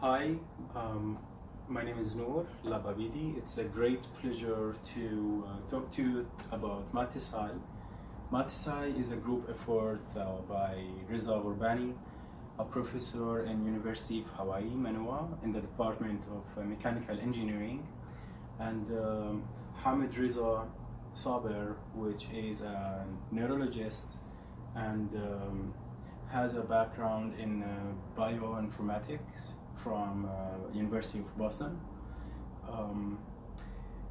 Hi, my name is Nour Lababidi. It's a great pleasure to talk to you about Maticy. Maticy is a group effort by Reza Gurbani, a professor in University of Hawaii, Manoa, in the Department of Mechanical Engineering, and Hamid Reza Saber, which is a neurologist and has a background in bioinformatics from University of Boston,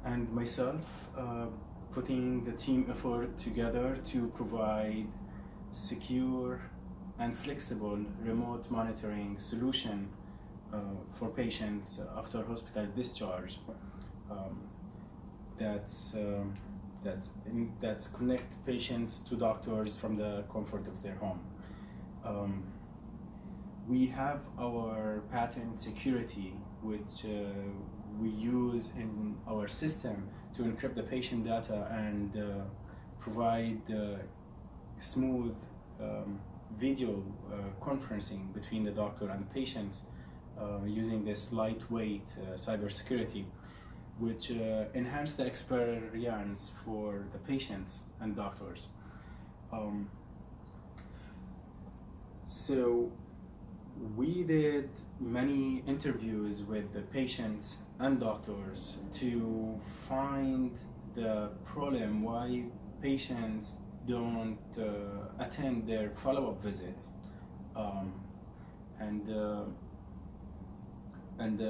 and myself putting the team effort together to provide secure and flexible remote monitoring solution for patients after hospital discharge. That's connect patients to doctors from the comfort of their home. We have our patent security, which we use in our system to encrypt the patient data and provide smooth video conferencing between the doctor and the patients using this lightweight cybersecurity, which enhance the experience for the patients and doctors. So we did many interviews with the patients and doctors to find the problem why patients don't attend their follow-up visit, and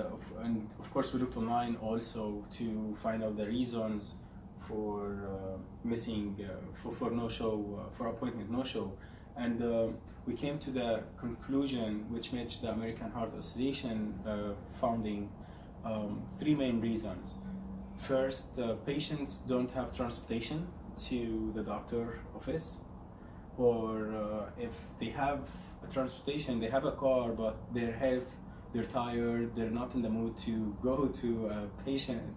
of course we looked online also to find out the reasons for missing for no-show, for appointment no-show, and we came to the conclusion, which matched the American Heart Association founding three main reasons. First, patients don't have transportation to the doctor office, or if they have a transportation, they have a car, but their health, they're tired, they're not in the mood to go to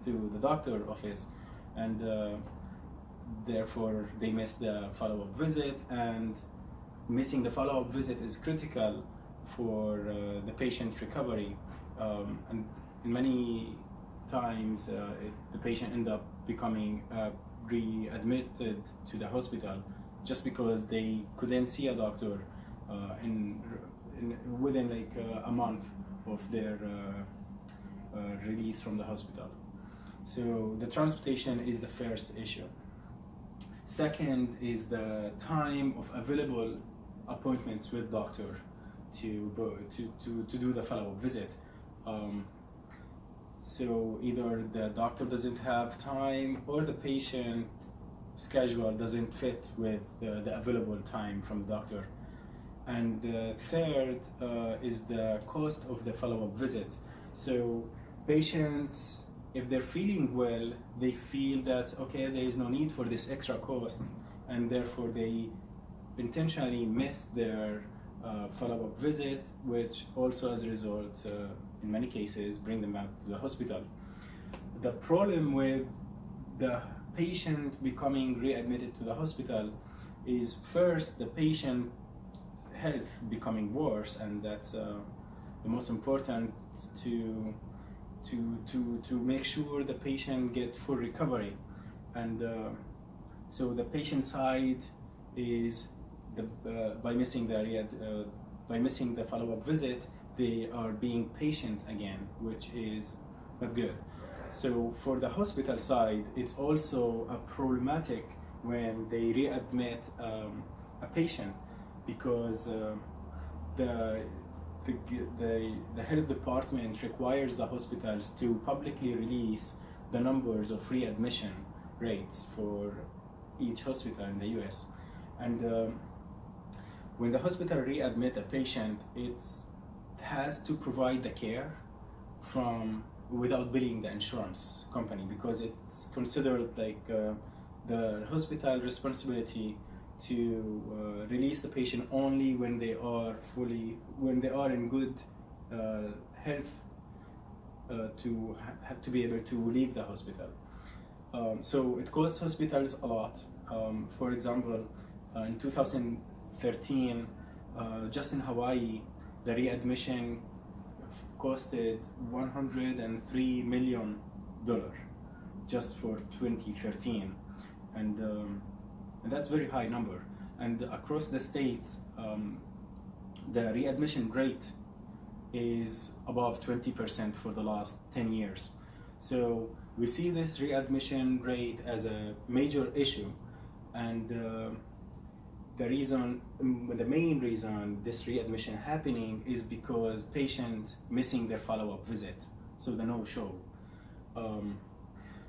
the doctor office, and therefore they miss the follow-up visit, and missing the follow-up visit is critical for the patient recovery, and many times the patient end up becoming readmitted to the hospital just because they couldn't see a doctor within like a month of their release from the hospital. So the transportation is the first issue. Second is the time of available appointments with doctor to do the follow-up visit. So either the doctor doesn't have time or the patient schedule doesn't fit with the available time from the doctor. And third is the cost of the follow-up visit. So patients, if they're feeling well, they feel that okay, there is no need for this extra cost, and therefore they intentionally miss their follow-up visit, which also as a result in many cases bring them back to the hospital. The problem with the patient becoming readmitted to the hospital is first the patient health becoming worse, and that's the most important to make sure the patient get full recovery. And so the patient side is by missing the follow-up visit, they are being patient again, which is not good. So for the hospital side, it's also a problematic when they readmit a patient, because the health department requires the hospitals to publicly release the numbers of readmission rates for each hospital in the US. And when the hospital readmit a patient, it has to provide the care without billing the insurance company, because it's considered like the hospital responsibility to release the patient only when they are in good health to be able to leave the hospital. So it costs hospitals a lot. For example, in 2013, just in Hawaii, the readmission costed $103 million just for 2013, and that's a very high number. And across the states, the readmission rate is above 20% for the last 10 years. So we see this readmission rate as a major issue, and the main reason this readmission happening is because patients missing their follow-up visit, so the no-show.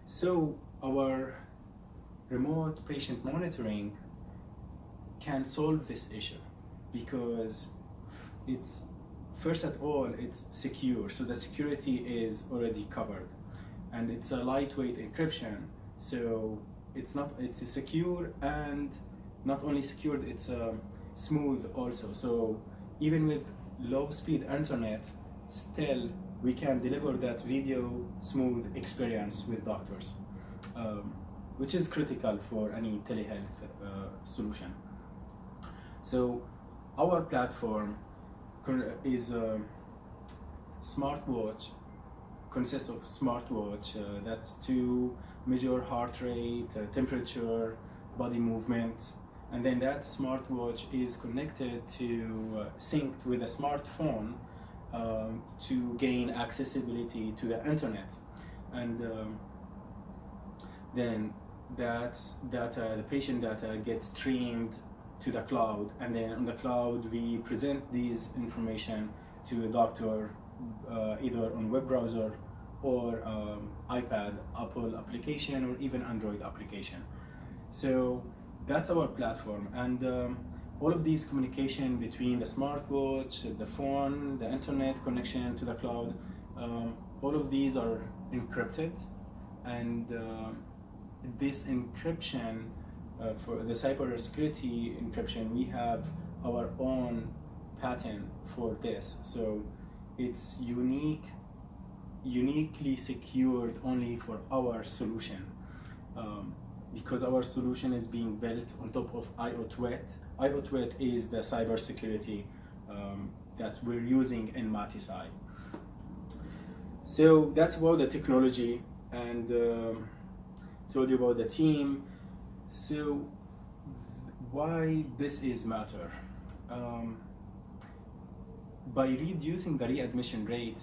So our remote patient monitoring can solve this issue, because it's first at all, it's secure, so the security is already covered, and it's a lightweight encryption, so it's secure, and not only secured, it's smooth also. So even with low speed internet, still we can deliver that video smooth experience with doctors, which is critical for any telehealth solution. So our platform is a smartwatch, consists of smartwatch that's to measure heart rate, temperature, body movement, and then that smartwatch is connected to synced with a smartphone to gain accessibility to the internet, and then that data, the patient data, gets streamed to the cloud, and then on the cloud we present these information to the doctor either on web browser or iPad, Apple application, or even Android application. So that's our platform, and all of these communication between the smartwatch, the phone, the internet connection to the cloud, all of these are encrypted, and this encryption, for the cybersecurity encryption, we have our own patent for this. So it's uniquely secured only for our solution, because our solution is being built on top of IOTWET. IOTWET is the cybersecurity that we're using in Maticy. So that's about the technology, and told you about the team. So why this is matter? By reducing the readmission rate,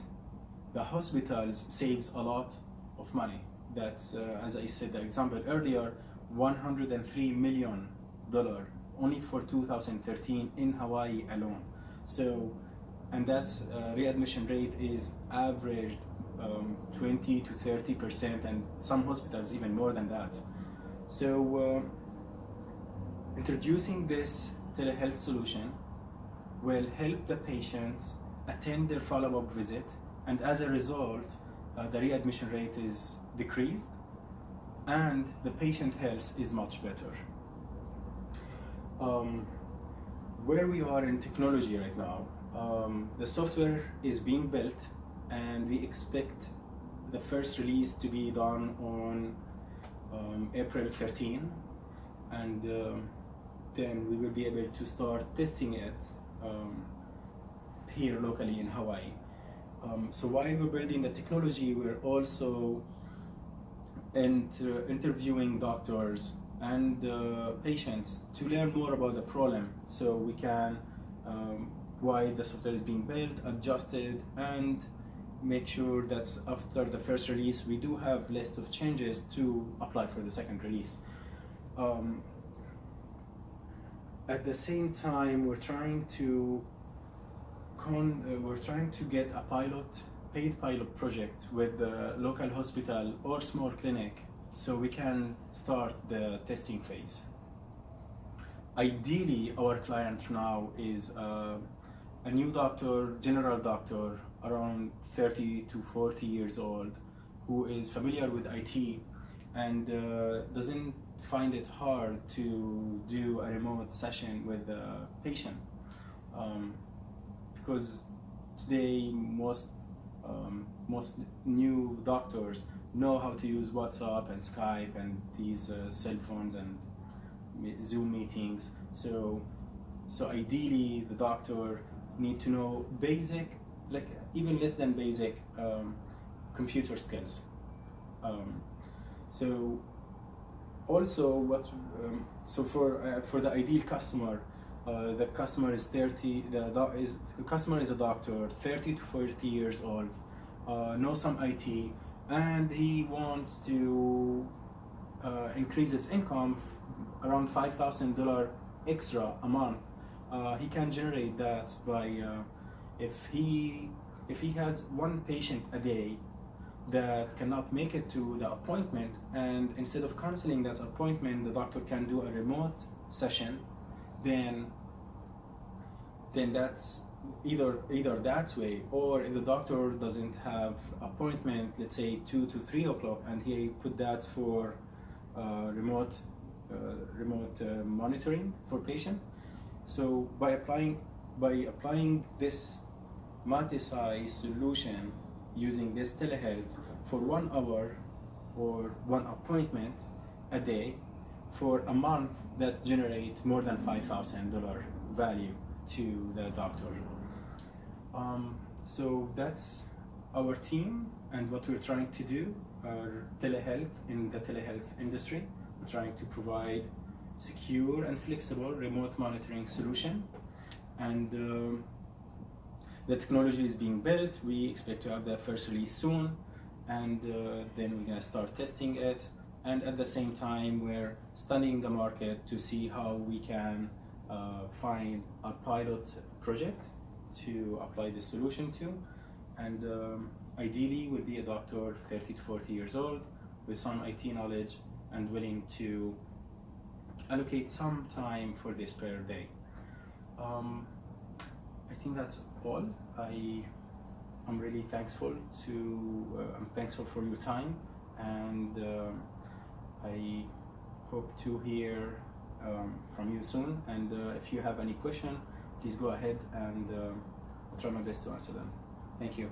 the hospitals saves a lot of money. That's, as I said, the example earlier, $103 million only for 2013 in Hawaii alone. So, and that's readmission rate is average 20 to 30%, and some hospitals even more than that. So introducing this telehealth solution will help the patients attend their follow-up visit, and as a result, the readmission rate is decreased, and the patient health is much better. Where we are in technology right now, the software is being built, and we expect the first release to be done on April 13, and then we will be able to start testing it here locally in Hawaii. So while we're building the technology, we're also interviewing doctors and patients to learn more about the problem, so we can, while the software is being built, adjusted, and make sure that after the first release we do have list of changes to apply for the second release. At the same time, we're trying to get a paid pilot project with the local hospital or small clinic, so we can start the testing phase. Ideally, our client now is a new doctor, general doctor, around 30 to 40 years old, who is familiar with IT and doesn't find it hard to do a remote session with the patient, because today most new doctors know how to use WhatsApp and Skype and these cell phones and Zoom meetings. So ideally, the doctor need to know basic like even less than basic computer skills. So also what so for the ideal customer, the customer is 30. The customer is a doctor, 30 to 40 years old, knows some IT, and he wants to increase his income around $5,000 extra a month. He can generate that by if he has one patient a day that cannot make it to the appointment, and instead of canceling that appointment, the doctor can do a remote session, then that's either that way, or if the doctor doesn't have appointment, let's say 2 to 3 o'clock, and he put that for remote monitoring for patient. So by applying this Maticy solution using this telehealth for 1 hour or 1 appointment a day for a month, that generates more than $5,000 value to the doctor. So that's our team and what we're trying to do. Telehealth, in the telehealth industry, we're trying to provide secure and flexible remote monitoring solution, and the technology is being built. We expect to have the first release soon, and then we're going to start testing it, and at the same time we're studying the market to see how we can find a pilot project to apply this solution to, and ideally would be a doctor 30 to 40 years old with some IT knowledge and willing to allocate some time for this per day. I think that's all. I'm really thankful I'm thankful for your time, and I hope to hear from you soon. And if you have any question, please go ahead, and I'll try my best to answer them. Thank you.